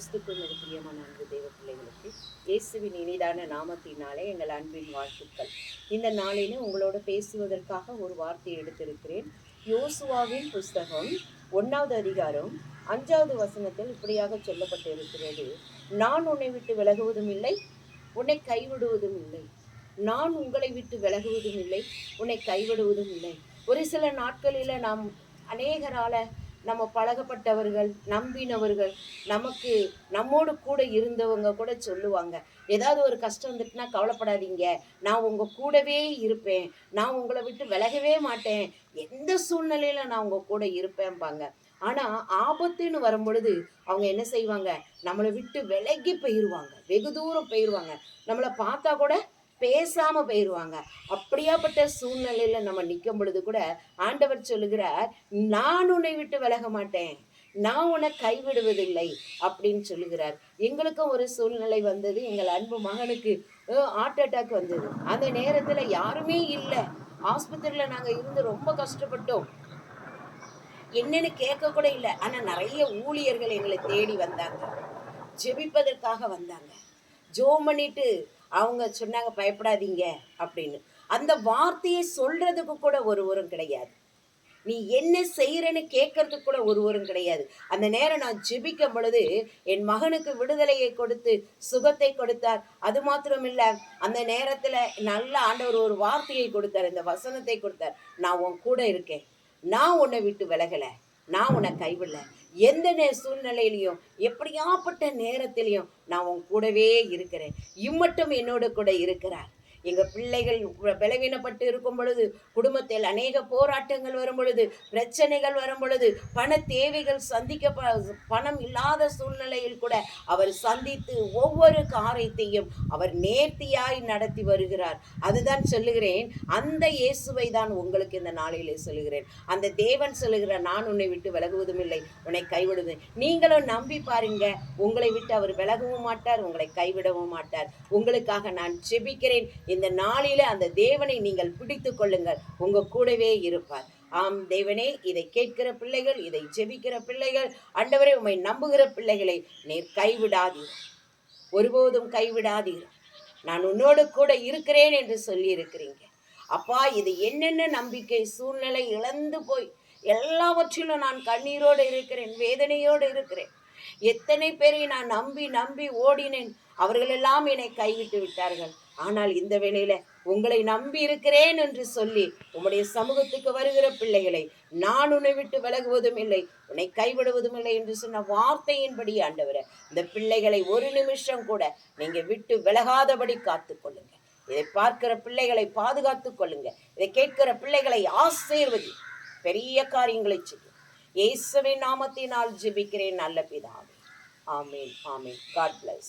கிறிஸ்துக்குள் பிரியமான அன்பு தேவ பிள்ளைகளுக்கு இயேசுவின் இனிதான நாமத்தினாலே எங்கள் அன்பின் வாழ்த்துக்கள். இந்த நாளிலே உங்களோட பேசுவதற்காக ஒரு வார்த்தையை எடுத்திருக்கிறேன். யோசுவாவின் புஸ்தகம் 1வது அதிகாரம் 5வது வசனத்தில் இப்படியாக சொல்லப்பட்டு இருக்கிறது. நான் உன்னை விட்டு விலகுவதும் இல்லை, உன்னை கைவிடுவதும் இல்லை. நான் உங்களை விட்டு விலகுவதும் இல்லை, உன்னை கைவிடுவதும் இல்லை. ஒரு சில நாட்களில் நாம் அநேகரால நம்ம பழகப்பட்டவர்கள், நம்பினவர்கள், நமக்கு நம்மோடு கூட இருந்தவங்க கூட சொல்லுவாங்க, ஏதாவது ஒரு கஷ்டம் வந்துட்டுனா கவலைப்படாதீங்க, நான் உங்கள் கூடவே இருப்பேன், நான் உங்களை விட்டு விலகவே மாட்டேன், எந்த சூழ்நிலையில நான் உங்கள் கூட இருப்பேன்பாங்க. ஆனால் ஆபத்துன்னு வரும் பொழுது அவங்க என்ன செய்வாங்க, நம்மளை விட்டு விலகி போயிடுவாங்க, வெகு தூரம் போயிடுவாங்க, நம்மளை பார்த்தா கூட பேசாம போயிடுவாங்க. அப்படியாப்பட்ட சூழ்நிலையில நம்ம நிற்கும் பொழுது கூட ஆண்டவர் சொல்லுகிறார், நான் உன்னை விட்டு விலக மாட்டேன், நான் உன்னை கைவிடுவதில்லை அப்படின்னு சொல்லுகிறார். எங்களுக்கும் ஒரு சூழ்நிலை வந்தது. எங்கள் அன்பு மகனுக்கு ஹார்ட் அட்டாக் வந்தது. அந்த நேரத்துல யாருமே இல்லை, ஆஸ்பத்திரியில நாங்க இருந்து ரொம்ப கஷ்டப்பட்டோம். என்னன்னு கேட்க கூட இல்லை. ஆனா நிறைய ஊழியர்கள் எங்களை தேடி வந்தாங்க, ஜெபிப்பதற்காக வந்தாங்க. ஜோம் பண்ணிட்டு அவங்க சொன்னாங்க, பயப்படாதீங்க அப்படின்னு. அந்த வார்த்தையை சொல்றதுக்கு கூட ஒருவரும் கிடையாது, நீ என்ன செய்யறன்னு கேட்கறதுக்கு கூட ஒருவரும் கிடையாது. அந்த நேரம் நான் ஜெபிக்கும் பொழுது என் மகனுக்கு விடுதலையை கொடுத்து சுகத்தை கொடுத்தார். அது மாத்திரம் இல்ல, அந்த நேரத்துல நல்ல ஆண்டவர் ஒரு வார்த்தையை கொடுத்தார், இந்த வசனத்தை கொடுத்தார், நான் உன் கூட இருக்கேன், நான் உன்னை விட்டு விலகல, நான் உன்னை கைவிடல, எந்த சூழ்நிலையிலையும் எப்படியாப்பட்ட நேரத்திலையும் நான் உன் கூடவே இருக்கிறேன், இம்மட்டும் என்னோட கூட இருக்கிறார். எங்கள் பிள்ளைகள் பலவீனப்பட்டு இருக்கும் பொழுது, குடும்பத்தில் அநேக போராட்டங்கள் வரும் பொழுது, பிரச்சனைகள் வரும் பொழுது, பண தேவைகள் பணம் இல்லாத சூழ்நிலையில் கூட அவர் சந்தித்து ஒவ்வொரு காரியத்தையும் அவர் நேர்த்தியாய் நடத்தி வருகிறார். அதுதான் சொல்லுகிறேன், அந்த இயேசுவை தான் உங்களுக்கு இந்த நாளிலே சொல்லுகிறேன். அந்த தேவன் சொல்லுகிறார், நான் உன்னை விட்டு விலகுவதும் இல்லை, உன்னை கைவிடுவேன். நீங்களும் நம்பி பாருங்க, உங்களை விட்டு அவர் விலகவும் மாட்டார், உங்களை கைவிடவும் மாட்டார். உங்களுக்காக நான் ஜெபிக்கிறேன். இந்த நாளில அந்த தேவனை நீங்கள் பிடித்து கொள்ளுங்கள், உங்க கூடவே இருப்பார். ஆம் தேவனே, இதை கேட்கிற பிள்ளைகள், இதை ஜெபிக்கிற பிள்ளைகள், ஆண்டவரே உம்மை நம்புகிற பிள்ளைகளை நீர் கைவிடாதீர், ஒருபோதும் கைவிடாதீர், நான் உன்னோடு கூட இருக்கிறேன் என்று சொல்லி இருக்கிறீங்க. அப்பா, இது என்னென்ன நம்பிக்கை, சூழ்நிலை இழந்து போய் எல்லாவற்றிலும் நான் கண்ணீரோடு இருக்கிறேன், வேதனையோடு இருக்கிறேன். எத்தனை பேரை நான் நம்பி நம்பி ஓடினேன், அவர்களெல்லாம் என்னை கைவிட்டு விட்டார்கள். ஆனால் இந்த வேளையில உங்களை நம்பி இருக்கிறேன் என்று சொல்லி உம்முடைய சமூகத்துக்கு வருகிற பிள்ளைகளை, நான் உன்னை விட்டு விலகுவதும் இல்லை, உன்னை கைவிடுவதும் இல்லை என்று சொன்ன வார்த்தையின்படி ஆண்டவரே, இந்த பிள்ளைகளை ஒரு நிமிஷம் கூட நீங்க விட்டு விலகாதபடி காத்து கொள்ளுங்க. இதை பார்க்கிற பிள்ளைகளை பாதுகாத்து கொள்ளுங்க. இதை கேட்கிற பிள்ளைகளை ஆசீர்வதி, பெரிய காரியங்களை செய்யும். இயேசுவின் நாமத்தினால் ஜெபிக்கிறேன் நல்ல பிதாவே. ஆமீன், ஆமீன். God bless.